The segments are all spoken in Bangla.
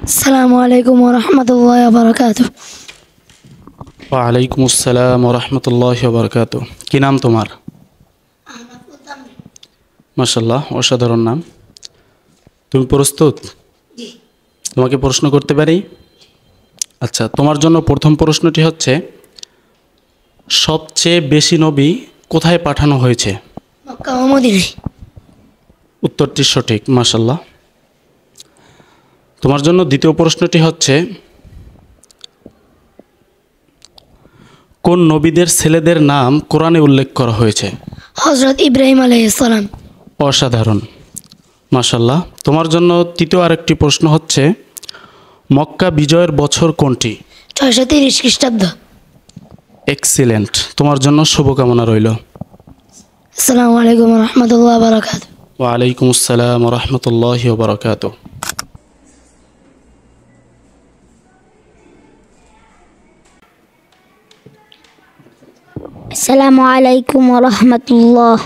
আসসালামু আলাইকুম ওয়া রাহমাতুল্লাহি ওয়া বারাকাতুহু। ওয়ালাইকুম আসসালাম রহমতুল্লাহ বরকাত। কী নাম তোমার? মাশাল্লাহ, অসাধারণ নাম। তুমি প্রস্তুত? তোমাকে প্রশ্ন করতে পারি? আচ্ছা, তোমার জন্য প্রথম প্রশ্নটি হচ্ছে, সবচেয়ে বেশি নবী কোথায় পাঠানো হয়েছে? মক্কা ও মদিনায়। উত্তরটি সঠিক, মাশাল্লাহ। তোমার জন্য দ্বিতীয় প্রশ্নটি হচ্ছে, কোন নবীদের ছেলেদের নাম কোরআনে উল্লেখ করা হয়েছে? হযরত ইব্রাহিম আলাইহিস সালাম। অসাধারণ, মাশাল্লাহ। তোমার জন্য তৃতীয় আরেকটি প্রশ্ন হচ্ছে, মক্কা বিজয়ের বছর কোনটি? 630 খ্রিস্টাব্দ। এক্সিলেন্ট, তোমার জন্য শুভকামনা রইল। আসসালামু আলাইকুম ওয়া রাহমাতুল্লাহি ওয়া বারাকাতুহু। ওয়ালাইকুম আসসালাম রহমতুল্লাহ বরকাত। আসসালামু আলাইকুম ওয়া রাহমাতুল্লাহ।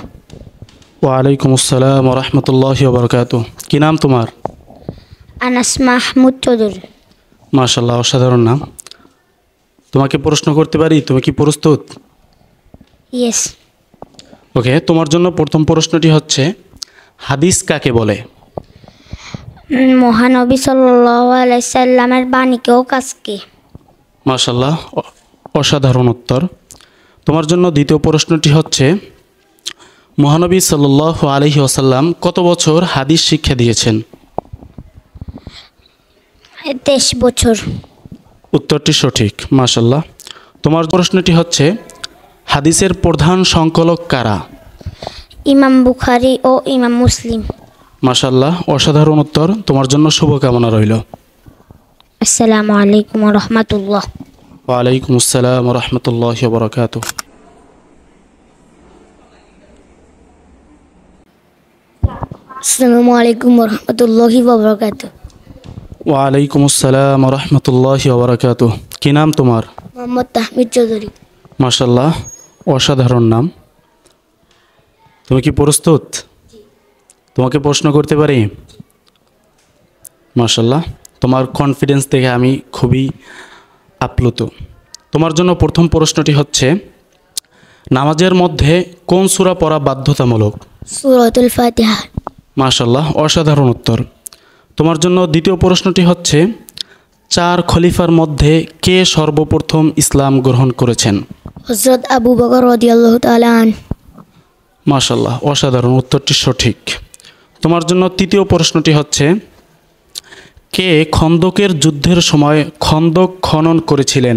ওয়ালাইকুম আসসালাম রহমতুল্লাহ বরকাত। কী নাম তোমার? আনাস মাহমুদ চৌধুরী। মাশাল্লাহ, অসাধারণ নাম। তোমাকে প্রশ্ন করতে পারি? তুমি কি প্রস্তুত? ইয়েস। ওকে, তোমার জন্য প্রথম প্রশ্নটি হচ্ছে, হাদিস কাকে বলে? মহানবী সাল্লাল্লাহু আলাইহি সাল্লামের বাণীকে ও কাজকে। মাশাল্লাহ, অসাধারণ উত্তর। তোমার জন্য দ্বিতীয় প্রশ্নটি হচ্ছে, মহানবী সাল্লাল্লাহু আলাইহি ওয়াসাল্লাম কত বছর হাদিস শিক্ষা দিয়েছেন? 23 বছর। উত্তরটি সঠিক, মাশাল্লাহ। তোমার প্রশ্নটি হচ্ছে, হাদিসের প্রধান সংকলক কারা? ইমাম বুখারী ও ইমাম মুসলিম। মাশাল্লাহ, অসাধারণ উত্তর। তোমার জন্য শুভকামনা রইল। আসসালামু আলাইকুম ওয়া রাহমাতুল্লাহ। ওয়ালাইকুম আসসালাম রহমতুল্লাহ বরকাত। আসসালামু আলাইকুম ওয়া রাহমাতুল্লাহি ওয়া বারাকাতুহু। ওয়ালাইকুম আসসালাম রহমতুল্লাহ বরকাত। কী নাম তোমার? মোহাম্মদ তাহমিদ চৌধুরী। মাশাল্লাহ, অসাধারণ নাম। তুমি কি প্রস্তুত? তোমাকে প্রশ্ন করতে পারি? মাশাল্লাহ, তোমার কনফিডেন্স দেখে আমি খুবই আপ্লুত। তোমার জন্য প্রথম প্রশ্নটি হচ্ছে, নামাজের মধ্যে কোন সূরা পড়া বাধ্যতামূলক? সূরাতুল ফাতিহা। মাশাল্লাহ, অসাধারণ উত্তর। তোমার জন্য দ্বিতীয় প্রশ্নটি হচ্ছে, 4 খলিফার মধ্যে কে সর্বপ্রথম ইসলাম গ্রহণ করেছেন? হযরত আবু বকর রাদিয়াল্লাহু তাআলা আনহু। মাশাল্লাহ, অসাধারণ, উত্তরটি সঠিক। তোমার জন্য তৃতীয় প্রশ্নটি হচ্ছে, কে খন্দকের যুদ্ধের সময় খন্দক খনন করেছিলেন?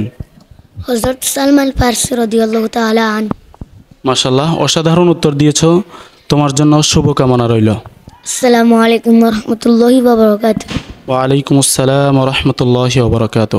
হযরত সালমান ফারসি রাদিয়াল্লাহু তাআলা আনহু। মাশাল্লাহ, অসাধারণ উত্তর দিয়েছ। তোমার জন্য শুভকামনা রইল। আসসালামু আলাইকুম ওয়া রাহমাতুল্লাহি ওয়া বারাকাতুহু। ওয়ালাইকুম আসসালাম রহমতুল্লাহ বরকাত।